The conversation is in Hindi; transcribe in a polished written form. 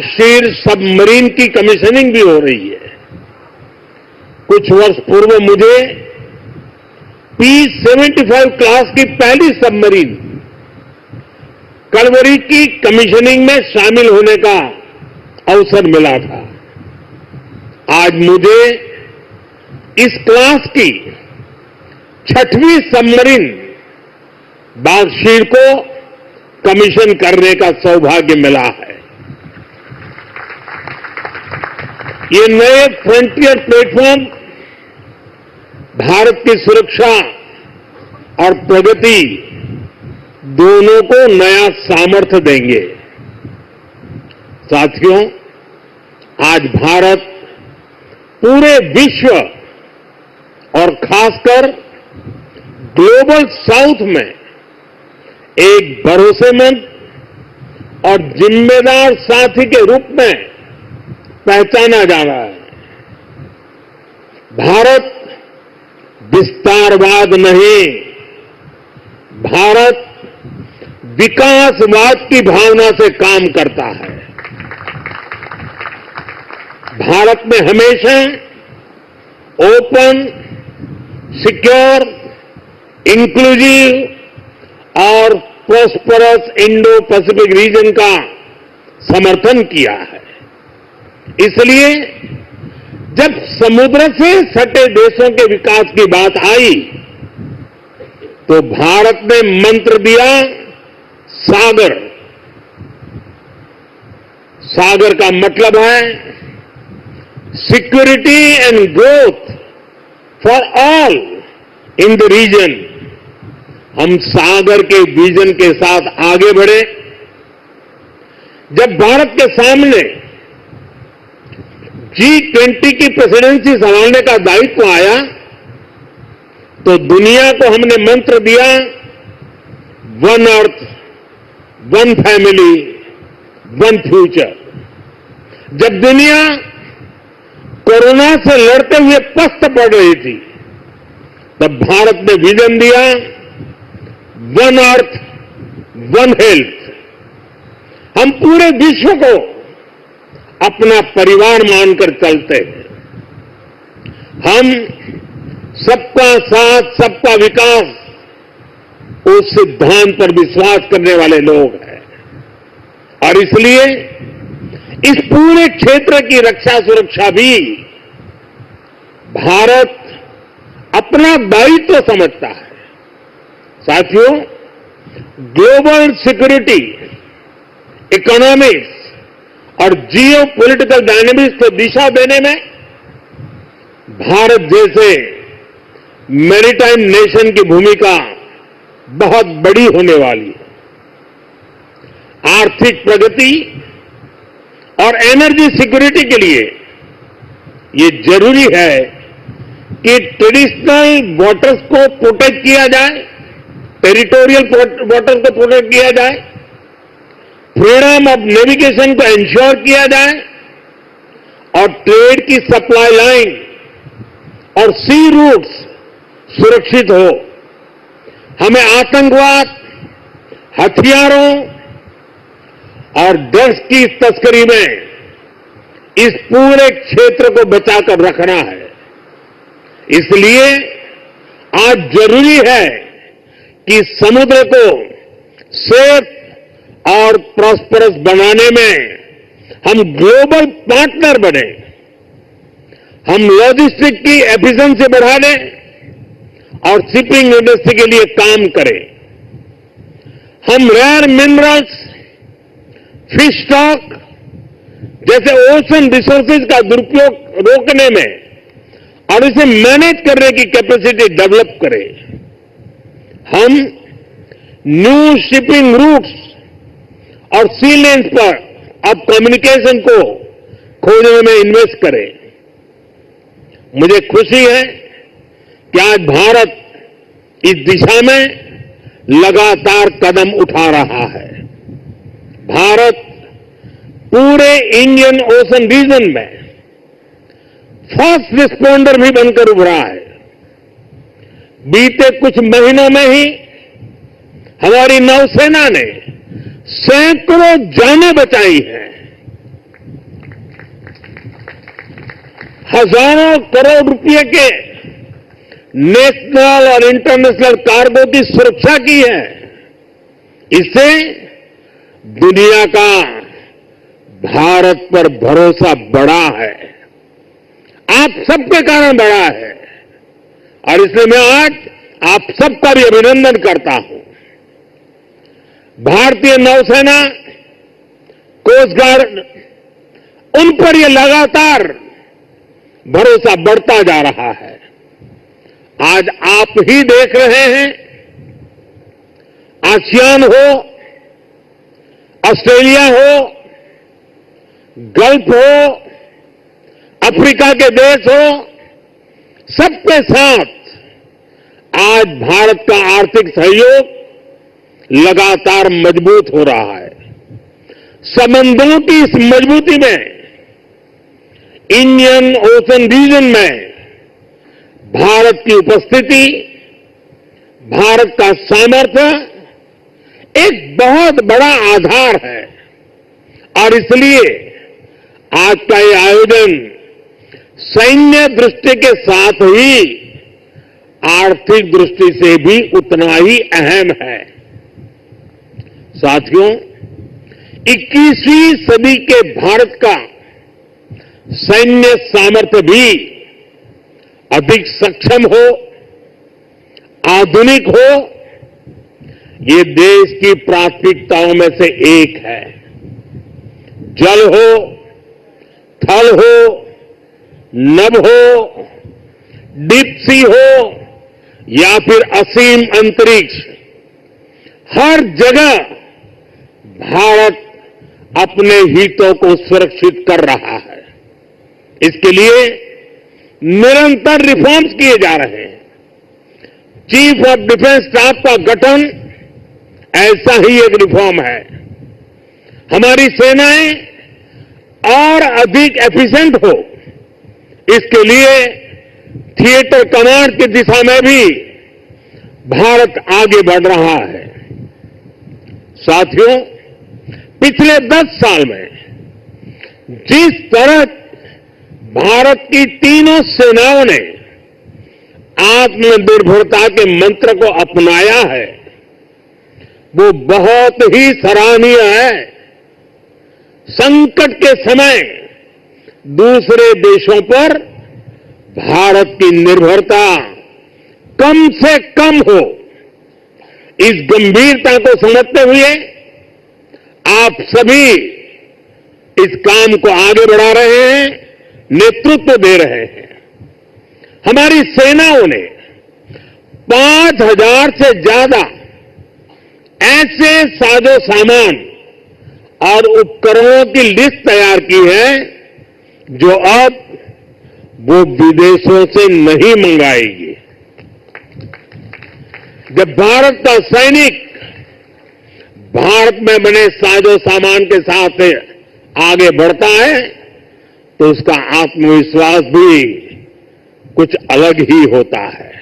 शीर सबमरीन की कमीशनिंग भी हो रही है। कुछ वर्ष पूर्व मुझे P-75 क्लास की पहली सबमरीन कलवरी की कमीशनिंग में शामिल होने का अवसर मिला था। आज मुझे इस क्लास की 6वीं सबमरीन बागशीर को कमीशन करने का सौभाग्य मिला है। ये नए फ्रंटियर प्लेटफॉर्म भारत की सुरक्षा और प्रगति दोनों को नया सामर्थ्य देंगे। साथियों, आज भारत पूरे विश्व और खासकर ग्लोबल साउथ में एक भरोसेमंद और जिम्मेदार साथी के रूप में पहचाना जा रहा है। भारत विस्तारवाद नहीं, भारत विकासवाद की भावना से काम करता है। भारत में हमेशा ओपन, सिक्योर, इंक्लूसिव और प्रोस्परस इंडो पैसिफिक रीजन का समर्थन किया है। इसलिए जब समुद्र से सटे देशों के विकास की बात आई तो भारत ने मंत्र दिया सागर। सागर का मतलब है security and growth for all in the region. हम सागर के विजन के साथ आगे बढ़े। जब भारत के सामने G20 की प्रेसिडेंसी संभालने का दायित्व आया तो दुनिया को हमने मंत्र दिया one earth, one family, one future. जब दुनिया कोरोना से लड़ते हुए पस्त पड़ रही थी तब भारत ने विजन दिया वन अर्थ, वन हेल्थ। हम पूरे विश्व को अपना परिवार मानकर चलते हैं। हम सबका साथ, सबका विकास उस सिद्धांत पर विश्वास करने वाले लोग हैं और इसलिए इस पूरे क्षेत्र की रक्षा सुरक्षा भी भारत अपना दायित्व समझता है। साथियों, ग्लोबल सिक्योरिटी, इकोनॉमिक्स और जियो पॉलिटिकल डायनेमिक्स को दिशा देने में भारत जैसे मैरीटाइम नेशन की भूमिका बहुत बड़ी होने वाली है। आर्थिक प्रगति और एनर्जी सिक्योरिटी के लिए ये जरूरी है कि ट्रेडिशनल वाटर्स को प्रोटेक्ट किया जाए, टेरिटोरियल वाटर्स को प्रोटेक्ट किया जाए, फ्रीडम ऑफ नेविगेशन को इंश्योर किया जाए और ट्रेड की सप्लाई लाइन और सी रूट्स सुरक्षित हो। हमें आतंकवाद, हथियारों और ड्रग्स की तस्करी में इस पूरे क्षेत्र को बचाकर रखना है। इसलिए आज जरूरी है कि समुद्र को सेफ और प्रॉस्परस बनाने में हम ग्लोबल पार्टनर बने। हम लॉजिस्टिक की एफिशिएंसी बढ़ा दें और शिपिंग इंडस्ट्री के लिए काम करें। हम रेयर मिनरल्स, फिश स्टॉक जैसे ओशन रिसोर्सेज का दुरुपयोग रोकने में और इसे मैनेज करने की कैपेसिटी डेवलप करें। हम न्यू शिपिंग रूट्स और सी लेन्स पर अब कम्युनिकेशन को खोजने में इन्वेस्ट करें। मुझे खुशी है कि आज भारत इस दिशा में लगातार कदम उठा रहा है। भारत पूरे इंडियन ओशन रीजन में फर्स्ट रिस्पॉन्डर भी बनकर उभरा है। बीते कुछ महीनों में ही हमारी नौसेना ने सैकड़ों जानें बचाई हैं। हजारों करोड़ रुपए के नेशनल और इंटरनेशनल कार्गो की सुरक्षा की है। इससे दुनिया का भारत पर भरोसा बढ़ा है, आप सबके कारण बढ़ा है, और इसलिए मैं आज आप सबका भी अभिनंदन करता हूं। भारतीय नौसेना, कोस्ट गार्ड, उन पर यह लगातार भरोसा बढ़ता जा रहा है। आज आप ही देख रहे हैं, आसियान हो, ऑस्ट्रेलिया हो, गल्फ हो, अफ्रीका के देश हो, सबके साथ आज भारत का आर्थिक सहयोग लगातार मजबूत हो रहा है। संबंधों की इस मजबूती में इंडियन ओशन रीजन में भारत की उपस्थिति, भारत का सामर्थ्य एक बहुत बड़ा आधार है, और इसलिए आज का ये आयोजन सैन्य दृष्टि के साथ ही आर्थिक दृष्टि से भी उतना ही अहम है। साथियों, 21वीं सदी के भारत का सैन्य सामर्थ्य भी अधिक सक्षम हो, आधुनिक हो, ये देश की प्राथमिकताओं में से एक है। जल हो, थल हो, नभ हो, डीप सी हो या फिर असीम अंतरिक्ष, हर जगह भारत अपने हितों को सुरक्षित कर रहा है। इसके लिए निरंतर रिफॉर्म्स किए जा रहे हैं। चीफ ऑफ डिफेंस स्टाफ का गठन ऐसा ही एक रिफॉर्म है। हमारी सेनाएं और अधिक एफिशिएंट हो, इसके लिए थिएटर कमांड की दिशा में भी भारत आगे बढ़ रहा है। साथियों, पिछले 10 साल में जिस तरह भारत की तीनों सेनाओं ने आत्मनिर्भरता के मंत्र को अपनाया है, वो बहुत ही सराहनीय है। संकट के समय दूसरे देशों पर भारत की निर्भरता कम से कम हो, इस गंभीरता को समझते हुए आप सभी इस काम को आगे बढ़ा रहे हैं, नेतृत्व दे रहे हैं। हमारी सेनाओं ने 5,000 से ज्यादा ऐसे साजो सामान और उपकरणों की लिस्ट तैयार की है जो अब वो विदेशों से नहीं मंगाएगी। जब भारत का सैनिक भारत में बने साजो सामान के साथ आगे बढ़ता है तो उसका आत्मविश्वास भी कुछ अलग ही होता है।